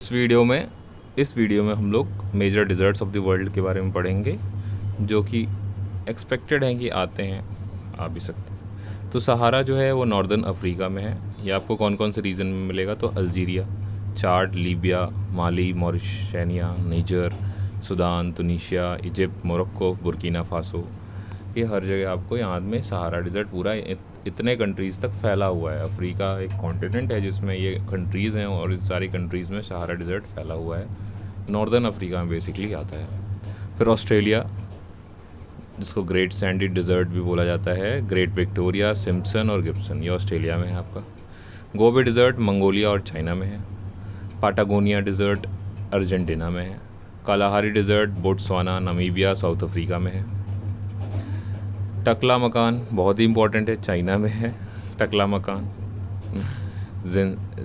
इस वीडियो में हम लोग major deserts of the world के बारे में पढ़ेंगे, जो कि एक्सपेक्टेड हैं कि आते हैं, आ भी सकते हैं। तो सहारा जो है वो नॉर्दर्न अफ्रीका में है। ये आपको कौन कौन से रीजन में मिलेगा? तो अल्जीरिया, चाड, Libya, Mali, Mauritania, Niger, Sudan, Tunisia, Egypt, Morocco, Burkina Faso, ये हर जगह आपको यहाँ में सहारा डिज़र्ट पूरा इतने कंट्रीज़ तक फैला हुआ है। अफ्रीका एक कॉन्टिनेंट है जिसमें ये कंट्रीज़ हैं और इस सारी कंट्रीज़ में सहारा डिज़र्ट फैला हुआ है। नॉर्दर्न अफ्रीका में बेसिकली आता है। फिर ऑस्ट्रेलिया, जिसको ग्रेट सैंडी डिज़र्ट भी बोला जाता है, ग्रेट विक्टोरिया, सिम्पसन और गिब्सन, ये ऑस्ट्रेलिया में है आपका। गोबी डिज़र्ट मंगोलिया और चाइना में है। पाटागोनिया डिज़र्ट अर्जेंटीना में है। Kalahari desert Botswana, Namibia, South Africa में है। टकला मकान बहुत ही इंपॉर्टेंट है, चाइना में है। टकला मकान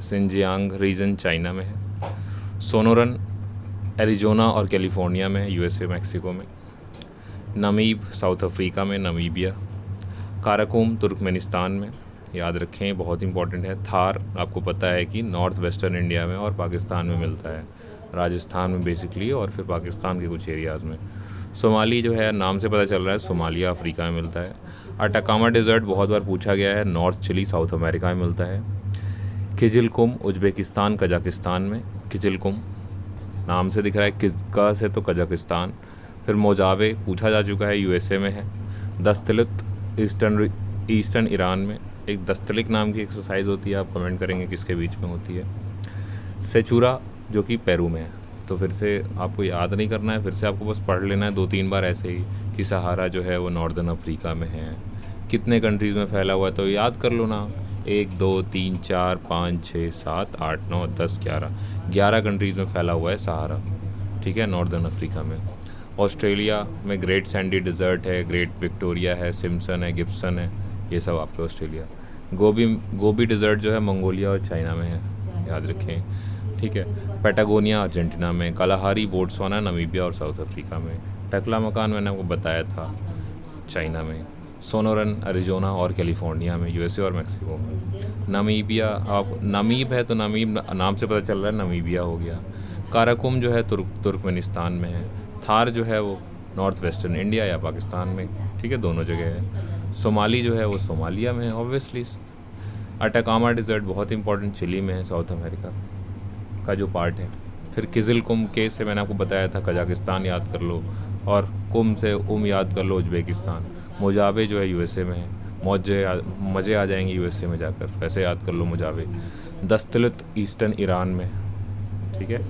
सिंजियांग रीजन चाइना में है। सोनोरन एरिजोना और कैलिफोर्निया में है, यूएसए मैक्सिको में। नमीब साउथ अफ्रीका में, नमीबिया। काराकोम तुर्कमेनिस्तान में, याद रखें बहुत इंपॉर्टेंट है। थार आपको पता है कि नॉर्थ वेस्टर्न इंडिया में और पाकिस्तान में मिलता है, राजस्थान में बेसिकली और फिर पाकिस्तान के कुछ एरियाज़ में। सोमाली जो है नाम से पता चल रहा है, सोमालिया अफ्रीका में मिलता है। अटाकामा डिज़र्ट बहुत बार पूछा गया है, नॉर्थ चिली साउथ अमेरिका में मिलता है। किजिलकुम उज़्बेकिस्तान कजाकिस्तान में, किजिलकुम नाम से दिख रहा है, किज़का से तो कजाकिस्तान। फिर मोजावे पूछा जा चुका है, यूएसए में है। दस्तलित ईस्टर्न ईरान में। एक दस्तलिक नाम की एक्सरसाइज होती है, आप कमेंट करेंगे किसके बीच में होती है। सेचुरा जो कि पेरू में है। तो फिर से आपको याद नहीं करना है, फिर से आपको बस पढ़ लेना है 2-3 बार ऐसे ही कि सहारा जो है वो नॉर्दर्न अफ्रीका में है। कितने कंट्रीज़ में फैला हुआ है तो याद कर लो ना, 1 2 3 4 5 6 7 8 9 10 11 कंट्रीज़ में फैला हुआ है सहारा, ठीक है, नॉर्दर्न अफ्रीका में। ऑस्ट्रेलिया में ग्रेट सैंडी डिज़र्ट है, ग्रेट विक्टोरिया है, सिम्पसन है, गिब्सन है, ये सब आपके ऑस्ट्रेलिया। गोबी डिज़र्ट जो है मंगोलिया और चाइना में है, याद रखें, ठीक है। पैटागोनिया अर्जेंटीना में। कालाहारी बोट्सवाना, नमीबिया और साउथ अफ्रीका में। टकला मकान मैंने आपको बताया था, चाइना में। सोनोरन एरिजोना और कैलिफोर्निया में, यूएसए और मैक्सिको में। नमीबिया, आप नमीब है तो नमीब नाम से पता चल रहा है, नमीबिया हो गया। काराकुम जो है तुर्कमेनिस्तान में है। थार जो है वो नॉर्थ वेस्टर्न इंडिया या पाकिस्तान में, ठीक है, दोनों जगह है। सोमाली जो है वो सोमालिया में है ऑब्वियसली। अटाकामा डिज़र्ट बहुत इंपॉर्टेंट, चिली में है, साउथ अमेरिका का जो पार्ट है। फिर किजिलकुम के से मैंने आपको बताया था, कजाकिस्तान याद कर लो, और कुम से याद कर लो, उज़्बेकिस्तान। मोजावे जो है यूएसए में है, मज़े आ जाएंगे यूएसए में जाकर, वैसे याद कर लो मोजावे। दस्तलित ईस्टर्न ईरान में, ठीक है,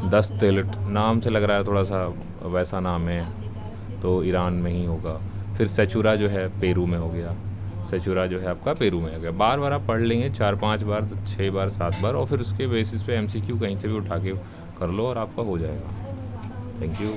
दस्तलित नाम से लग रहा है थोड़ा सा वैसा नाम है, तो ईरान में ही होगा। फिर सेचुरा जो है पेरू में हो गया, सेचुरा जो है आपका पेरू में हो गया। बार बार आप पढ़ लेंगे, 4-5 बार, 6 बार, 7 बार, और फिर उसके बेसिस पे एमसीक्यू कहीं से भी उठा के कर लो और आपका हो जाएगा। Thank you.